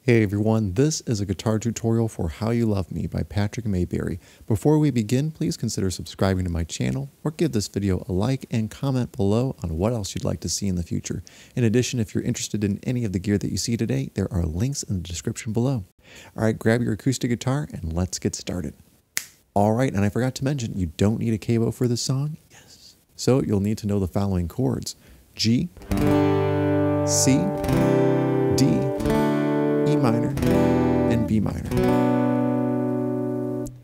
Hey everyone, this is a guitar tutorial for How You Love Me by Patrick Mayberry. Before we begin, please consider subscribing to my channel or give this video a like and comment below on what else you'd like to see in the future. In addition, if you're interested in any of the gear that you see today, there are links in the description below. Alright, grab your acoustic guitar and let's get started. Alright, and I forgot to mention, you don't need a cabo for this song. Yes. So you'll need to know the following chords: G, C, D, E minor, and B minor.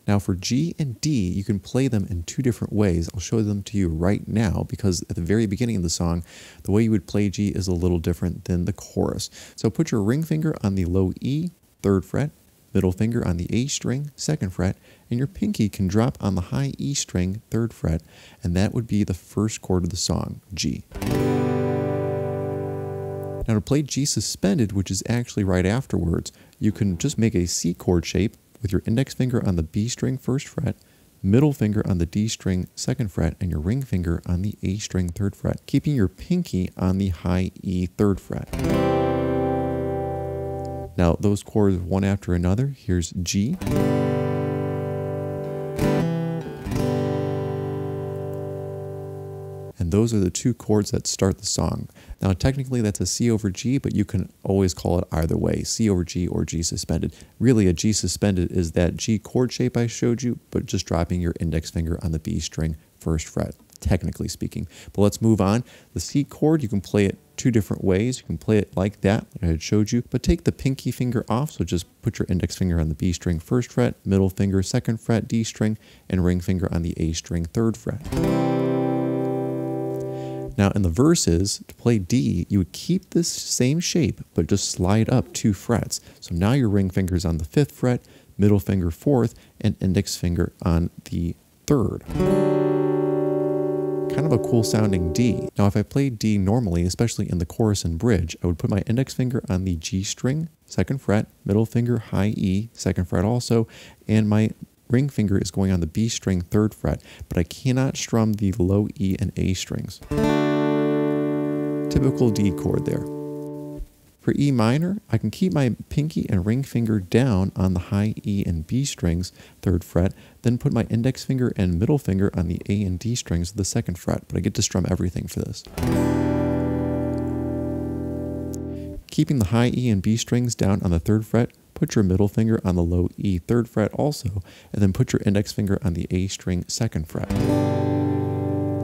Now for G and D, you can play them in two different ways. I'll show them to you right now because at the very beginning of the song, the way you would play G is a little different than the chorus. So put your ring finger on the low E, 3rd fret, middle finger on the A string, 2nd fret, and your pinky can drop on the high E string, 3rd fret, and that would be the first chord of the song, G. Now to play G suspended, which is actually right afterwards, you can just make a C chord shape with your index finger on the B string 1st fret, middle finger on the D string 2nd fret, and your ring finger on the A string 3rd fret, keeping your pinky on the high E 3rd fret. Now those chords one after another. Here's G, and those are the two chords that start the song. Now technically that's a C over G, but you can always call it either way, C over G or G suspended. Really a G suspended is that G chord shape I showed you, but just dropping your index finger on the B string 1st fret, technically speaking. But let's move on. The C chord, you can play it two different ways. You can play it like that, like I had showed you, but take the pinky finger off. So just put your index finger on the B string 1st fret, middle finger 2nd fret, D string, and ring finger on the A string 3rd fret. Now in the verses, to play D, you would keep this same shape, but just slide up 2 frets. So now your ring finger is on the 5th fret, middle finger 4th, and index finger on the 3rd. Kind of a cool sounding D. Now if I played D normally, especially in the chorus and bridge, I would put my index finger on the G string, 2nd fret, middle finger high E, 2nd fret also, and my ring finger is going on the B string 3rd fret, but I cannot strum the low E and A strings. Typical D chord there. For E minor, I can keep my pinky and ring finger down on the high E and B strings, 3rd fret, then put my index finger and middle finger on the A and D strings of the 2nd fret, but I get to strum everything for this. Keeping the high E and B strings down on the 3rd fret, put your middle finger on the low E 3rd fret also, and then put your index finger on the A string 2nd fret.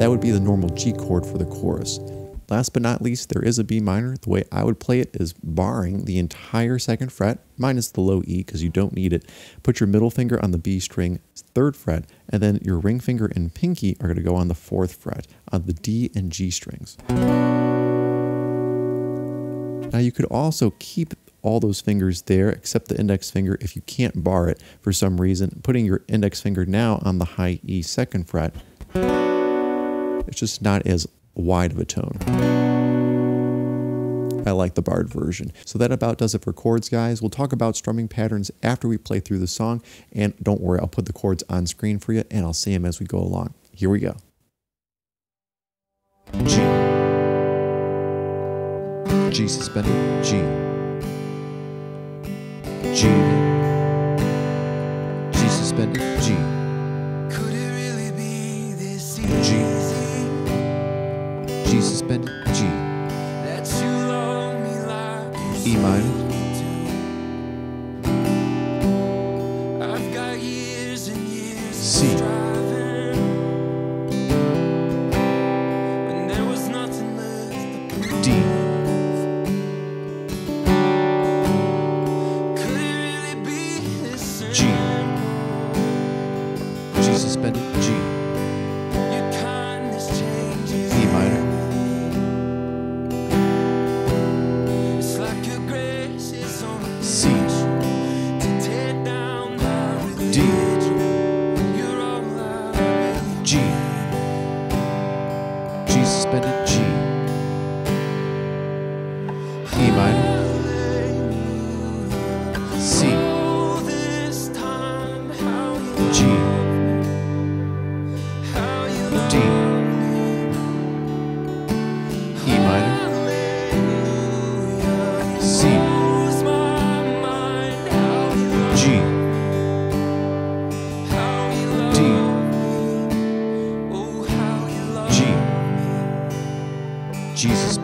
That would be the normal G chord for the chorus. Last but not least, there is a B minor. The way I would play it is barring the entire 2nd fret, minus the low E because you don't need it. Put your middle finger on the B string 3rd fret, and then your ring finger and pinky are going to go on the 4th fret, on the D and G strings. Now you could also keep all those fingers there except the index finger if you can't bar it for some reason. Putting your index finger now on the high E 2nd fret, it's just not as wide of a tone. I like the barred version. So that about does it for chords, guys. We'll talk about strumming patterns after we play through the song, and don't worry, I'll put the chords on screen for you and I'll say them as we go along. Here we go. G, G suspended, G, G, G suspended, G, Could it really be this easy? G, G suspended, G, That you love me like you E minor, I've got years and years C, of striving, when there was nothing left to prove. D, Could it really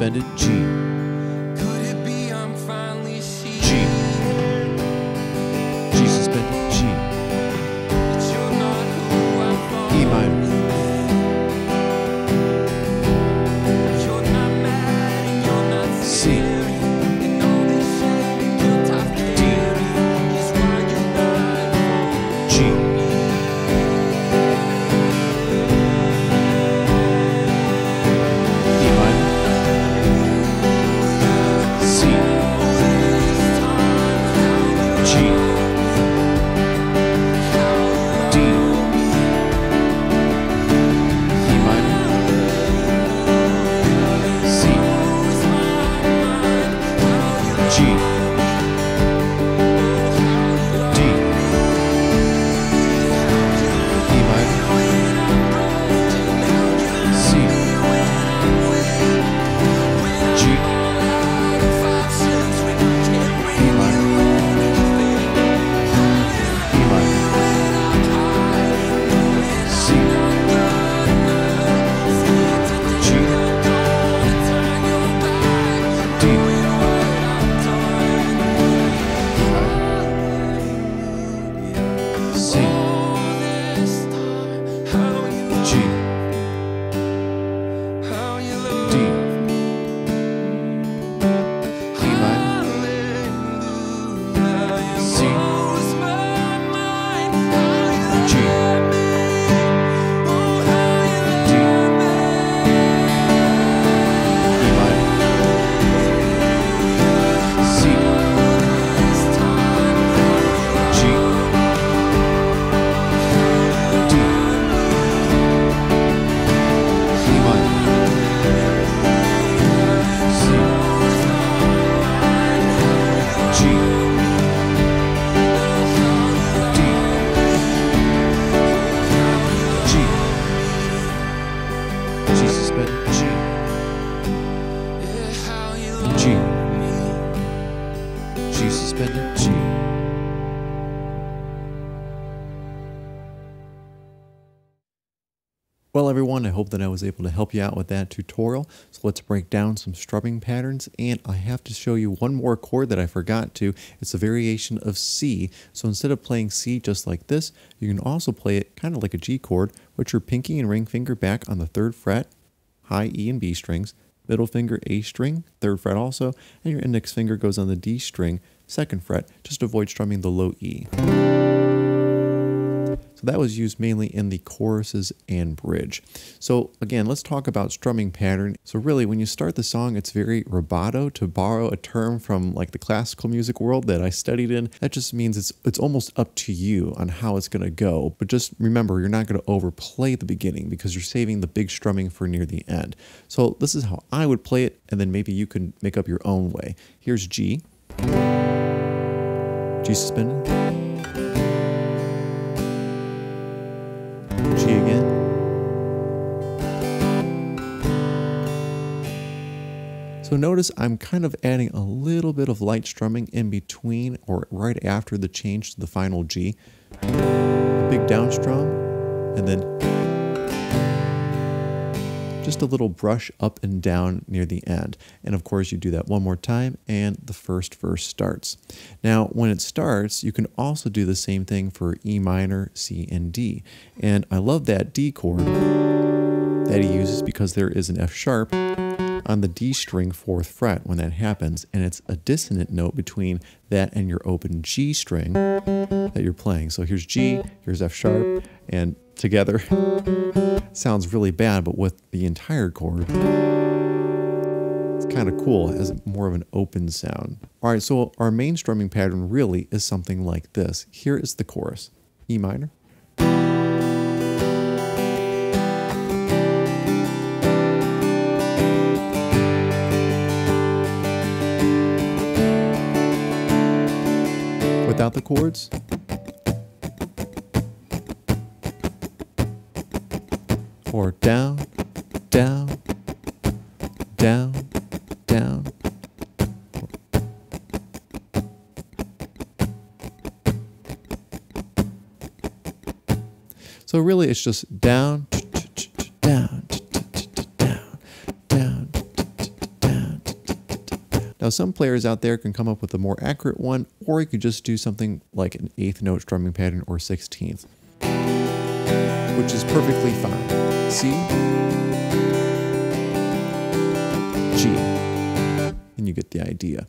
suspended G. Could it be I'm finally seeing G. G suspended G. that you're not who I thought? E minor. You're not mad and you're not C. scary, and all this shame and guilt I carry is why you died G. E minor. C. G. D. E minor. C. G. D. E minor. C. G. E minor. E minor. C. G. D. C. G. D. E minor. C. G. D. E minor. C. G. D. E minor. C. G. D. G. G suspended G. G. G suspended G. Well, everyone, I hope that I was able to help you out with that tutorial. So let's break down some strumming patterns. And I have to show you one more chord that I forgot to. It's a variation of C. So instead of playing C just like this, you can also play it kind of like a G chord, with your pinky and ring finger back on the 3rd fret, high E and B strings, middle finger A string, 3rd fret also, and your index finger goes on the D string, 2nd fret, just to avoid strumming the low E. So that was used mainly in the choruses and bridge. So again, let's talk about strumming pattern. So really, when you start the song, it's very rubato, to borrow a term from like the classical music world that I studied in. That just means it's almost up to you on how it's going to go. But just remember, you're not going to overplay the beginning because you're saving the big strumming for near the end. So this is how I would play it, and then maybe you can make up your own way. Here's G. G suspended. G again. So notice I'm kind of adding a little bit of light strumming in between or right after the change to the final G. A big down strum, and then just a little brush up and down near the end. And of course you do that one more time and the first verse starts. Now when it starts, you can also do the same thing for E minor, C, and D. And I love that D chord that he uses because there is an F sharp on the D string 4th fret when that happens, and it's a dissonant note between that and your open G string that you're playing. So here's G, here's F sharp, and together sounds really bad, but with the entire chord, it's kind of cool. It has more of an open sound. All right, so our main strumming pattern really is something like this. Here is the chorus. E minor. Without the chords. Or down, down, down, down. So really it's just down, down, down, down, down, Now, some players out there can come up with a more accurate one, or you could just do something like an 8th note strumming pattern or 16th, which is perfectly fine. C, G, and you get the idea.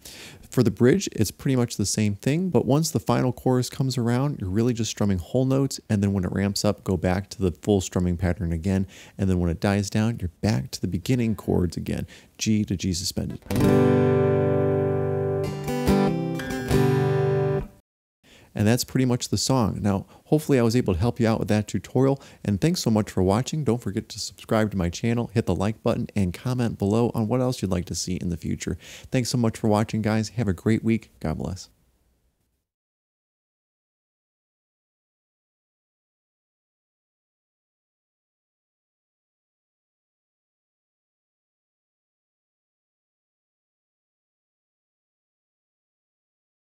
For the bridge, it's pretty much the same thing, but once the final chorus comes around, you're really just strumming whole notes, and then when it ramps up, go back to the full strumming pattern again, and then when it dies down, you're back to the beginning chords again, G to G suspended. And that's pretty much the song. Now, hopefully I was able to help you out with that tutorial, and thanks so much for watching. Don't forget to subscribe to my channel, hit the like button, and comment below on what else you'd like to see in the future. Thanks so much for watching, guys. Have a great week. God bless.